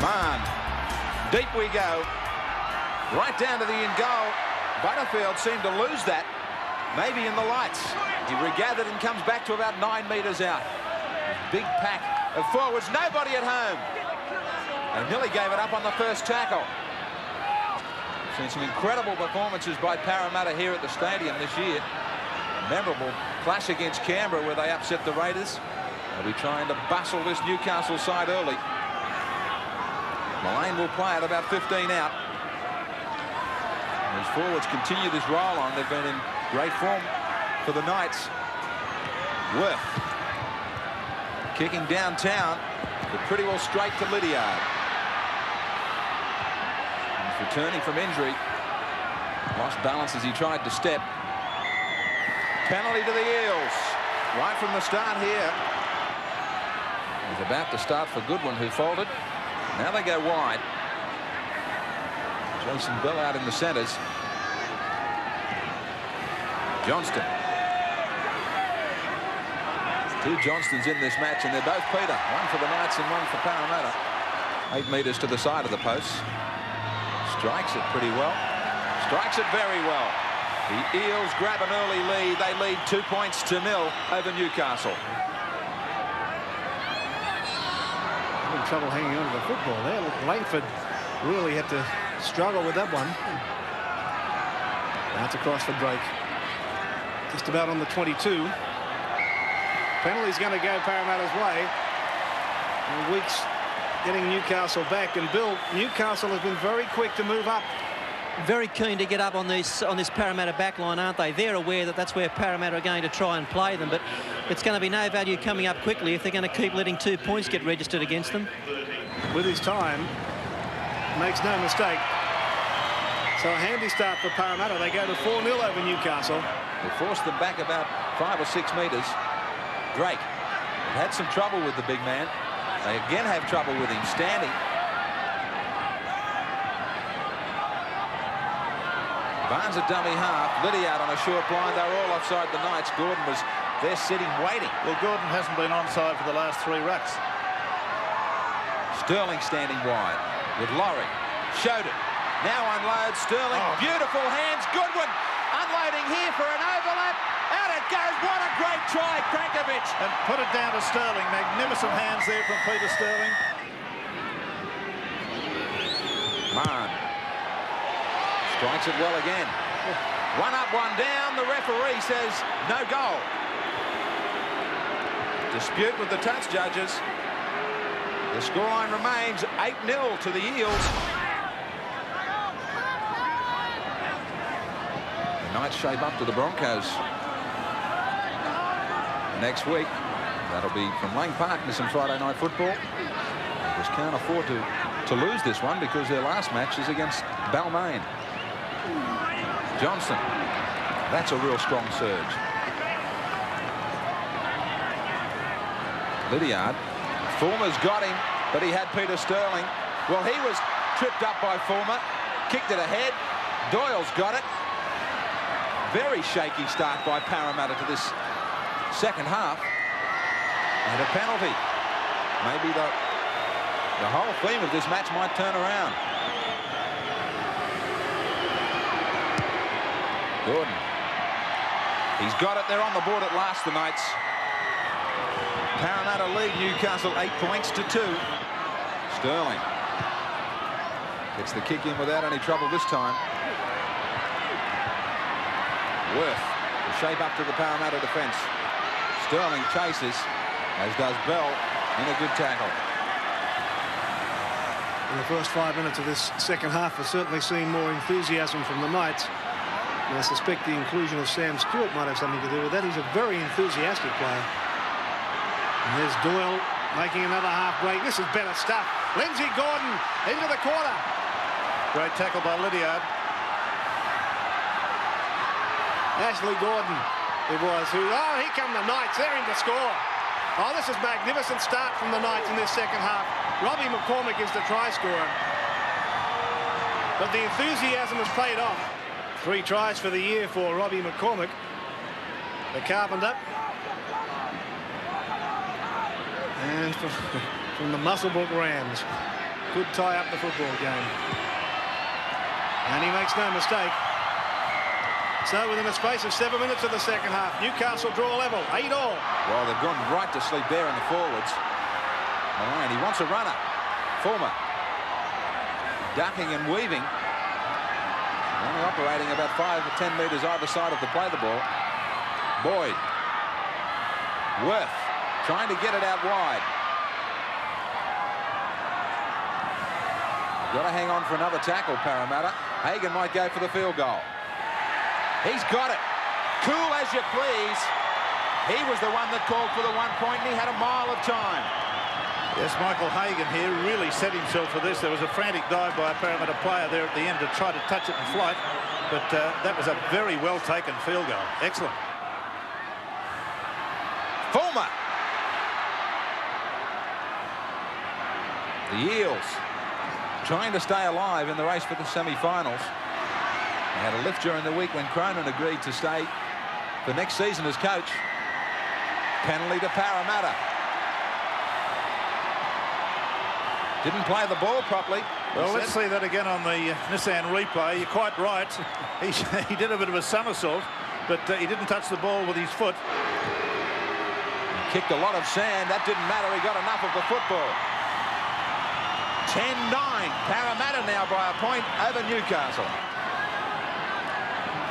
On. Deep we go. Right down to the in goal. Butterfield seemed to lose that. Maybe in the lights. He regathered and comes back to about 9 metres out. Big pack of forwards. Nobody at home. And nearly gave it up on the first tackle. Seen some incredible performances by Parramatta here at the stadium this year. A memorable clash against Canberra where they upset the Raiders. They'll be trying to bustle this Newcastle side early. Mullane will play at about 15 out. And as forwards continue this roll on, they've been in great form for the Knights. Worth kicking downtown, but pretty well straight to Lydiard. He's returning from injury. Lost balance as he tried to step. Penalty to the Eels right from the start here. He's about to start for Goodwin, who folded. Now they go wide. Jason Bell out in the centres. Johnston. Two Johnstons in this match, and they're both Peter. One for the Knights and one for Parramatta. 8 metres to the side of the post. Strikes it pretty well. Strikes it very well. The Eels grab an early lead. They lead 2 points to 0 over Newcastle. Having trouble hanging on to the football there. Look, Langford really had to struggle with that one. That's across the break. Just about on the 22. Penalty's going to go Parramatta's way. And Weeks getting Newcastle back. And Bill, Newcastle has been very quick to move up. Very keen to get up on this Parramatta back line, aren't they? They're aware that that's where Parramatta are going to try and play them, but it's going to be no value coming up quickly if they're going to keep letting 2 points get registered against them. With his time, makes no mistake. So a handy start for Parramatta. They go to 4-0 over Newcastle. They forced them back about 5 or 6 metres. Drake had some trouble with the big man. They again have trouble with him standing. Barnes a dummy half. Lydiard on a short blind. They were all offside the Knights. Gordon was there sitting waiting. Well, Gordon hasn't been onside for the last 3 rucks. Sterling standing wide with Laurie. Showed it. Now unloads Sterling. Oh. Beautiful hands. Goodwin unloading here for an overlap. Out it goes. What a great try, Krankovic. And put it down to Sterling. Magnificent hands there from Peter Sterling. Mann strikes it well again. One up, one down. The referee says no goal. Dispute with the touch judges. The scoreline remains 8-0 to the Eels. The Knights shape up to the Broncos next week. That'll be from Lang Park in some Friday night football. They just can't afford to lose this one because their last match is against Balmain. Johnson. That's a real strong surge. Lydiard. Fulmer's got him, but he had Peter Sterling. Well, he was tripped up by Fulmer. Kicked it ahead. Doyle's got it. Very shaky start by Parramatta to this second half. And a penalty. Maybe the whole theme of this match might turn around. Gordon. He's got it. They're on the board at last, the Knights. Parramatta lead Newcastle 8 points to 2. Sterling gets the kick in without any trouble this time. Worth to shape up to the Parramatta defence. Sterling chases, as does Bell, in a good tackle. In the first 5 minutes of this second half, we've certainly seen more enthusiasm from the Knights. And I suspect the inclusion of Sam Stewart might have something to do with that. He's a very enthusiastic player. And there's Doyle making another half break. This is better stuff. Lindsay Gordon into the corner. Great tackle by Lydiard. Ashley Gordon it was. Oh, here come the Knights. They're in to score. Oh, this is magnificent start from the Knights in this second half. Robbie McCormick is the try scorer. But the enthusiasm has paid off. 3 tries for the year for Robbie McCormick. The Carpenter. And from the Muswellbrook Rams. could tie up the football game. And he makes no mistake. So within a space of 7 minutes of the second half, Newcastle draw level, 8-8. Well, they've gone right to sleep there in the forwards. And he wants a runner. Fulmer. Ducking and weaving. Only operating about 5 or 10 metres either side of the play the ball. Boyd. Worth trying to get it out wide. Got to hang on for another tackle, Parramatta. Hagan might go for the field goal. He's got it. Cool as you please. He was the one that called for the 1 point, and he had a mile of time. Yes, Michael Hagan here really set himself for this. There was a frantic dive by a Parramatta player there at the end to try to touch it in flight, but that was a very well taken field goal. Excellent. Fulmer. The Eels trying to stay alive in the race for the semi-finals. They had a lift during the week when Cronin agreed to stay for next season as coach. Penalty to Parramatta. Didn't play the ball properly. Well, let's see that again on the Nissan replay. You're quite right. He did a bit of a somersault, but he didn't touch the ball with his foot. He kicked a lot of sand. That didn't matter. He got enough of the football. 10-9. Parramatta now by a point over Newcastle.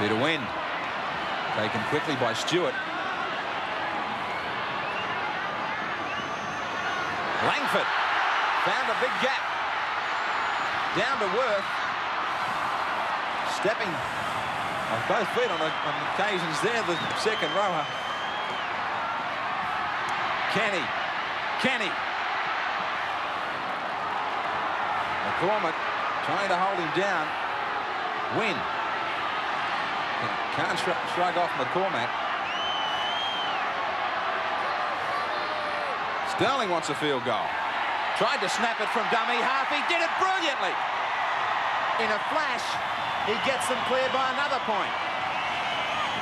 Bit of wind. Taken quickly by Stewart. Langford found a big gap. Down to Worth. Stepping on both feet on occasions there, the second rower. Kenny. McCormick trying to hold him down. Win. Can't shrug off McCormack. Sterling wants a field goal. Tried to snap it from dummy half. He did it brilliantly. In a flash, he gets them clear by another point.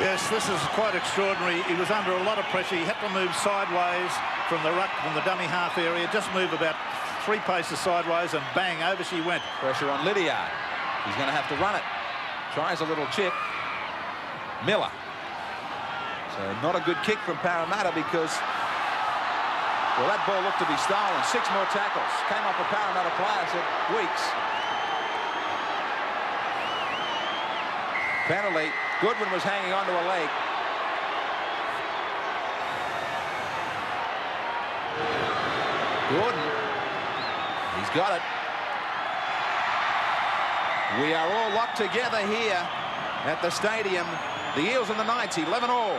Yes, this is quite extraordinary. He was under a lot of pressure. He had to move sideways from the ruck, from the dummy half area. Just move about 3 paces sideways and bang, over she went. Pressure on Lydiard. He's going to have to run it. Tries a little chip. Miller. So not a good kick from Parramatta because, well, that ball looked to be stolen. 6 more tackles. Came off a Parramatta player, said Weeks. Penalty. Goodwin was hanging onto a leg. Gordon. He's got it. We are all locked together here at the stadium. The Eels and the Knights, 11-all.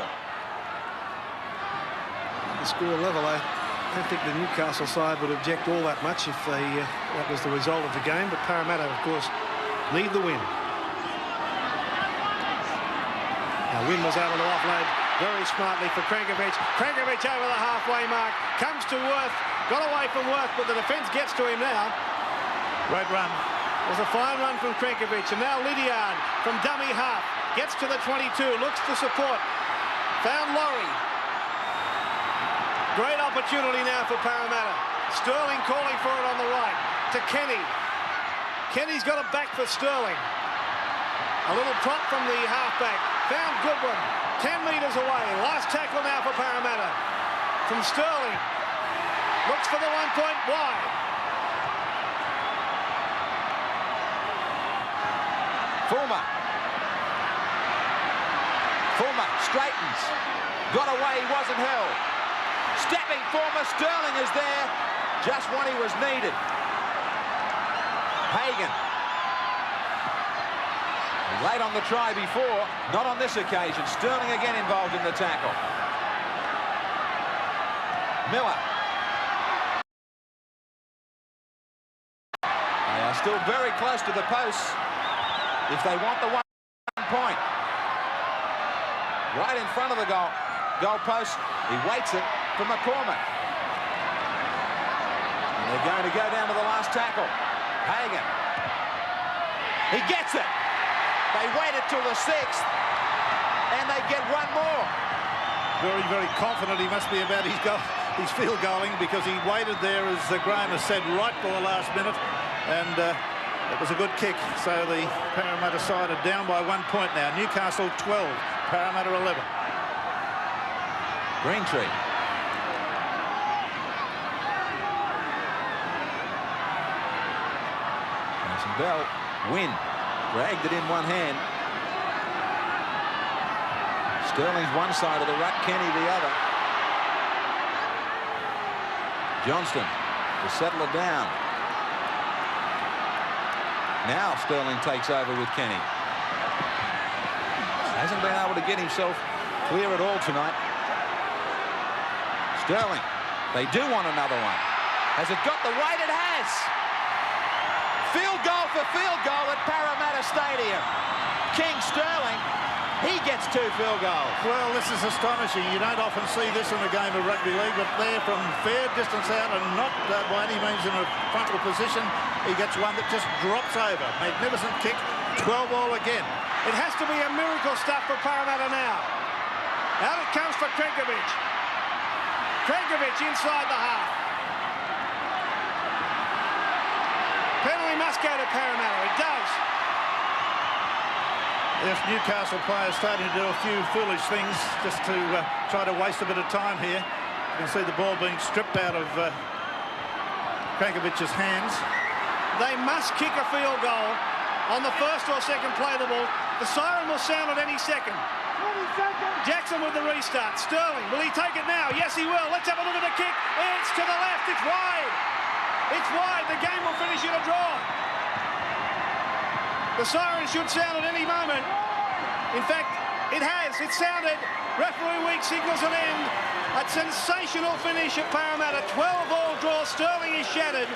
The score level, I don't think the Newcastle side would object all that much if that was the result of the game. But Parramatta, of course, need the win. Now, Wynn was able to offload very smartly for Krankovic. Krankovic over the halfway mark. Comes to Worth. Got away from Worth, but the defence gets to him now. Great run. It was a fine run from Krankovic. And now Lydiard from dummy half. Gets to the 22. Looks to support. Found Laurie. Great opportunity now for Parramatta. Sterling calling for it on the right. To Kenny. Kenny's got it back for Sterling. A little prop from the halfback. Found Goodwin. 10 metres away. Last tackle now for Parramatta. From Sterling. Looks for the 1 point wide. Fulmer straightens. Got away. He wasn't held. Stepping Fulmer. Sterling is there. Just when he was needed. Hagan. Late on the try before, not on this occasion. Sterling again involved in the tackle. Miller. They are still very close to the posts if they want the 1 point. Right in front of the goal post. He waits it for McCormack. And they're going to go down to the last tackle. Hagan. He gets it. They waited till the 6th, and they get 1 more. Very, very confident he must be about his field goaling, because he waited there, as Graham has said, right for the last minute. and it was a good kick. So the Parramatta side are down by 1 point now. Newcastle 12, Parramatta 11. Greentree. Mason Bell. Win. Dragged it in one hand. Sterling's one side of the ruck, Kenny the other. Johnston to settle it down. Now Sterling takes over with Kenny. Hasn't been able to get himself clear at all tonight. Sterling. They do want another one. Has it got the weight? It has. Field goal for field goal at Parramatta Stadium. King Sterling. He gets 2 field goals. Well, this is astonishing. You don't often see this in a game of rugby league, but there from fair distance out and not by any means in a frontal position, he gets one that just drops over. Magnificent kick, 12-all again. It has to be a miracle stuff for Parramatta now. Out it comes for Krenkovic. Krenkovic inside the half. Penalty must go to Parramatta. It does. Yes, Newcastle players starting to do a few foolish things just to try to waste a bit of time here. You can see the ball being stripped out of Krenkovic's hands. They must kick a field goal on the first or second play of the ball. The siren will sound at any second. Jackson with the restart. Sterling, will he take it now? Yes, he will. Let's have a look at the kick. It's to the left. It's wide. It's wide. The game will finish in a draw. The siren should sound at any moment. In fact, it has. It sounded. Referee Week signals an end. A sensational finish at Parramatta. 12-all draw. Sterling is shattered.